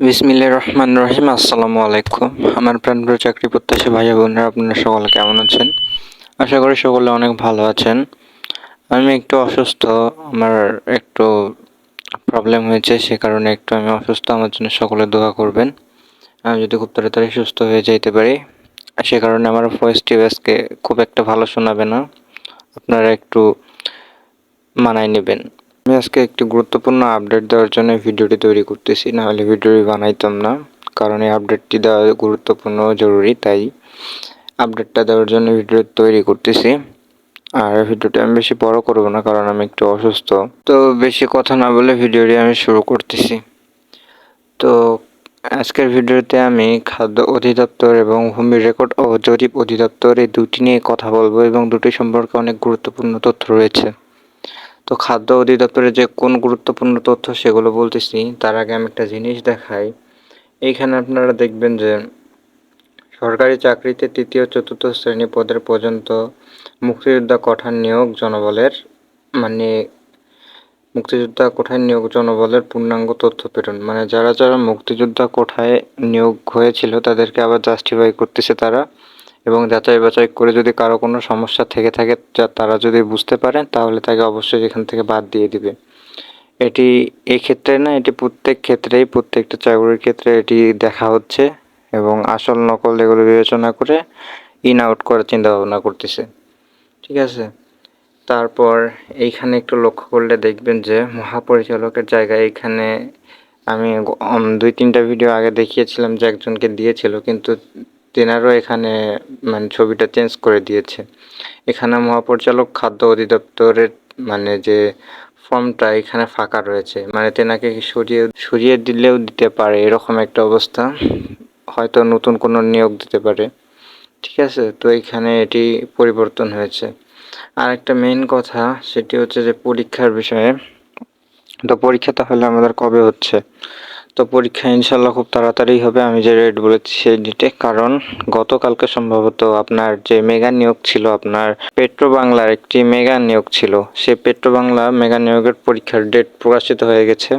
বিসমিল্লাহির রহমানির রহিম। আসসালামু আলাইকুম। আমার প্রাণপ্রিয় চাকরি প্রত্যাশী ভাই বোনেরা, আপনারা সকলে কেমন আছেন? আশা করি সকলে অনেক ভালো আছেন। আমি একটু অসুস্থ, আমার একটু প্রবলেম হয়েছে, সে কারণে একটু আমি অসুস্থ। আমার জন্য সকলে দোয়া করবেন, আমি যদি খুব তাড়াতাড়ি সুস্থ হয়ে যেতে পারি। সে কারণে আমার ভয়েসটি আজকে খুব একটা ভালো শোনাবে না, আপনারা একটু মানায় নেবেন। আমি আজকে একটি গুরুত্বপূর্ণ আপডেট দেওয়ার জন্য ভিডিওটি তৈরি করতেছি, নাহলে ভিডিওটি বানাইতাম না। কারণ এই আপডেটটি দেওয়া গুরুত্বপূর্ণ ও জরুরি, তাই আপডেটটা দেওয়ার জন্য ভিডিও তৈরি করতেছি। আর ভিডিওটি আমি বেশি বড় করব না, কারণ আমি একটু অসুস্থ। তো বেশি কথা না বলে ভিডিওটি আমি শুরু করতেছি। তো আজকের ভিডিওতে আমি খাদ্য অধিদপ্তর এবং ভূমি রেকর্ড ও জরিপ অধিদপ্তর এই দুটি নিয়ে কথা বলবো, এবং দুটি সম্পর্কে অনেক গুরুত্বপূর্ণ তথ্য রয়েছে। তো খাদ্য অধিদপ্তরের যে কোন গুরুত্বপূর্ণ তথ্য সেগুলো বলতেছি, তার আগে আমি একটা জিনিস দেখাই। এইখানে আপনারা দেখবেন যে সরকারি চাকরিতে তৃতীয় চতুর্থ শ্রেণী পদের পর্যন্ত মুক্তিযোদ্ধা কোটার নিয়োগ জনবলের মানে মুক্তিযোদ্ধা কোটায় নিয়োগ জনবলের পূর্ণাঙ্গ তথ্য প্রেরণ, মানে যারা যারা মুক্তিযোদ্ধা কোটায় নিয়োগ হয়েছিল তাদেরকে আবার জাস্টিফাই করতেছে তারা, এবং যাচাই বাছাই করে যদি কারো কোনো সমস্যা থেকে থাকে যা তারা যদি বুঝতে পারেন, তাহলে তাকে অবশ্যই এখান থেকে বাদ দিয়ে দিবে। এটি এই ক্ষেত্রে না, এটি প্রত্যেক ক্ষেত্রেই, প্রত্যেকটা চাকরির ক্ষেত্রে এটি দেখা হচ্ছে, এবং আসল নকল এগুলো বিবেচনা করে ইন আউট করার চিন্তা ভাবনা করতেছে। ঠিক আছে, তারপর এইখানে একটু লক্ষ্য করলে দেখবেন যে মহাপরিচালকের জায়গায় এইখানে আমি 2-3টা ভিডিও আগে দেখিয়েছিলাম যে একজনকে দিয়েছিল, কিন্তু তেনারও এখানে মানে ছবিটা চেঞ্জ করে দিয়েছে। এখানে মহাপরিচালক খাদ্য অধিদপ্তরের মানে যে ফর্মটা এখানে ফাঁকা রয়েছে, মানে তেনাকে সরিয়ে দিলেও দিতে পারে, এরকম একটা অবস্থা। হয়তো নতুন কোনো নিয়োগ দিতে পারে। ঠিক আছে, তো এখানে এটি পরিবর্তন হয়েছে। আর একটা মেইন কথা, সেটি হচ্ছে যে পরীক্ষার বিষয়ে। তো পরীক্ষা তাহলে আমাদের কবে হচ্ছে? তো পরীক্ষা ইনশাল্লাহ খুব তাড়াতাড়ি হবে, আমি যে ডেট বলেছি সেই ডেটে। কারণ গতকালকে সম্ভবত আপনার যে মেগা নিয়োগ ছিল, আপনার পেট্রো বাংলার একটি মেগা নিয়োগ ছিল, সেই পেট্রো বাংলা মেগা নিয়োগের পরীক্ষার ডেট প্রকাশিত হয়ে গেছে।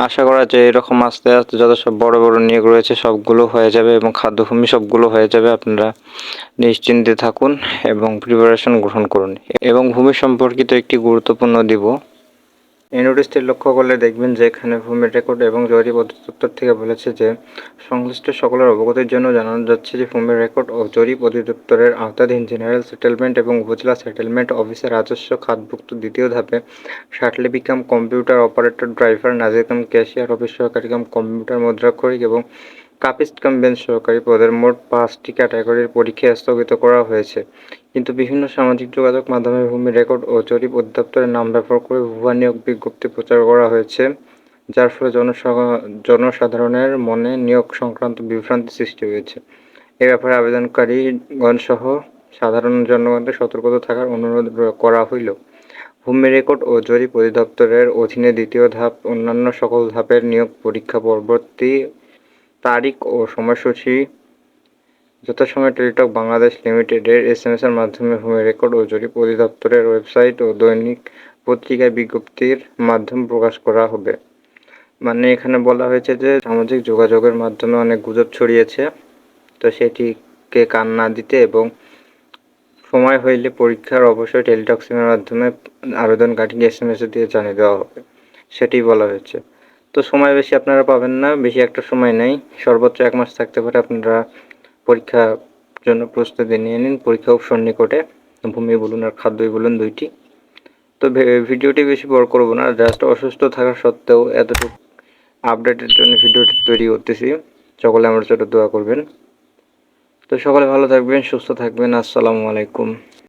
আশা করা যায় এরকম আস্তে আস্তে যত সব বড় বড় নিয়োগ রয়েছে সবগুলো হয়ে যাবে, এবং খাদ্যভূমি সবগুলো হয়ে যাবে। আপনারা নিশ্চিন্তে থাকুন এবং প্রিপারেশন গ্রহণ করুন। এবং ভূমি সম্পর্কিত একটি গুরুত্বপূর্ণ দিব, এই নোটিশটি লক্ষ্য করলে দেখবেন যে এখানে ভূমি রেকর্ড এবং জরিপ অধিদপ্তর থেকে বলেছে যে সংশ্লিষ্ট সকলের অবগতির জন্য জানানো যাচ্ছে যে ভূমি রেকর্ড ও জরিপ অধিদপ্তরের আওতাধীন জেনারেল সেটেলমেন্ট এবং উপজেলা সেটেলমেন্ট অফিসে রাজস্ব খাতভুক্ত দ্বিতীয় ধাপে শাটলি বিকাম কম্পিউটার অপারেটর, ড্রাইভার, নাজির কাম ক্যাশিয়ার, অফিস সহকারী কাম কম্পিউটার মুদ্রাক্ষরিক এবং কাপিস্ট কাম বেঞ্চ সহকারী পদের মোট 5টি ক্যাটাগরির পরীক্ষা স্থগিত করা হয়েছে। কিন্তু বিভিন্ন সামাজিক যোগাযোগ মাধ্যমে ভূমি রেকর্ড ও জরিপ অধিদপ্তরের নাম ব্যবহার করে ভুয়া নিয়োগ বিজ্ঞপ্তি প্রচার করা হয়েছে, যার ফলে জনসাধারণের মনে নিয়োগ সংক্রান্ত বিভ্রান্তি সৃষ্টি হয়েছে। এ ব্যাপারে আবেদনকারীগণ সহ সাধারণ জনগণকে সতর্কতা থাকার অনুরোধ করা হইল। ভূমি রেকর্ড ও জরিপ অধিদপ্তরের অধীনে দ্বিতীয় ধাপ অন্যান্য সকল ধাপের নিয়োগ পরীক্ষা পরবর্তী তারিখ ও সময়সূচি যথাসময়ে টেলিটক বাংলাদেশ লিমিটেডের SMS এর মাধ্যমে ভূমি রেকর্ড ও জরিপ অধিদপ্তরের ওয়েবসাইট ও দৈনিক পত্রিকায় বিজ্ঞপ্তির মাধ্যমে প্রকাশ করা হবে। মানে এখানে বলা হয়েছে যে সামাজিক যোগাযোগের মাধ্যমে অনেক গুজব ছড়িয়েছে, তো সেটিকে কান না দিতে এবং সময় হইলে পরীক্ষার অবশ্যই টেলিটক সিমের মাধ্যমে আবেদনকারীকে SMS দিয়ে জানিয়ে দেওয়া হবে, সেটি বলা হয়েছে। তো সময় বেশি আপনারা পাবেন না, বেশি একটা সময় নেই, সর্বোচ্চ 1 মাস থাকতে পারে। আপনারা পরীক্ষার জন্য প্রস্তুতি নিয়ে নিন, পরীক্ষা খুব সন্নিকটে। ভূমি বলুন আর খাদ্যই বলুন, দুইটি। তো ভিডিওটি বেশি বড় করব না, জাস্ট অসুস্থ থাকা সত্ত্বেও এতটুকু আপডেটের জন্য ভিডিওটি তৈরি করতেছি। সকলে আমার জন্য দোয়া করবেন। তো সকলে ভালো থাকবেন, সুস্থ থাকবেন। আসসালামু আলাইকুম।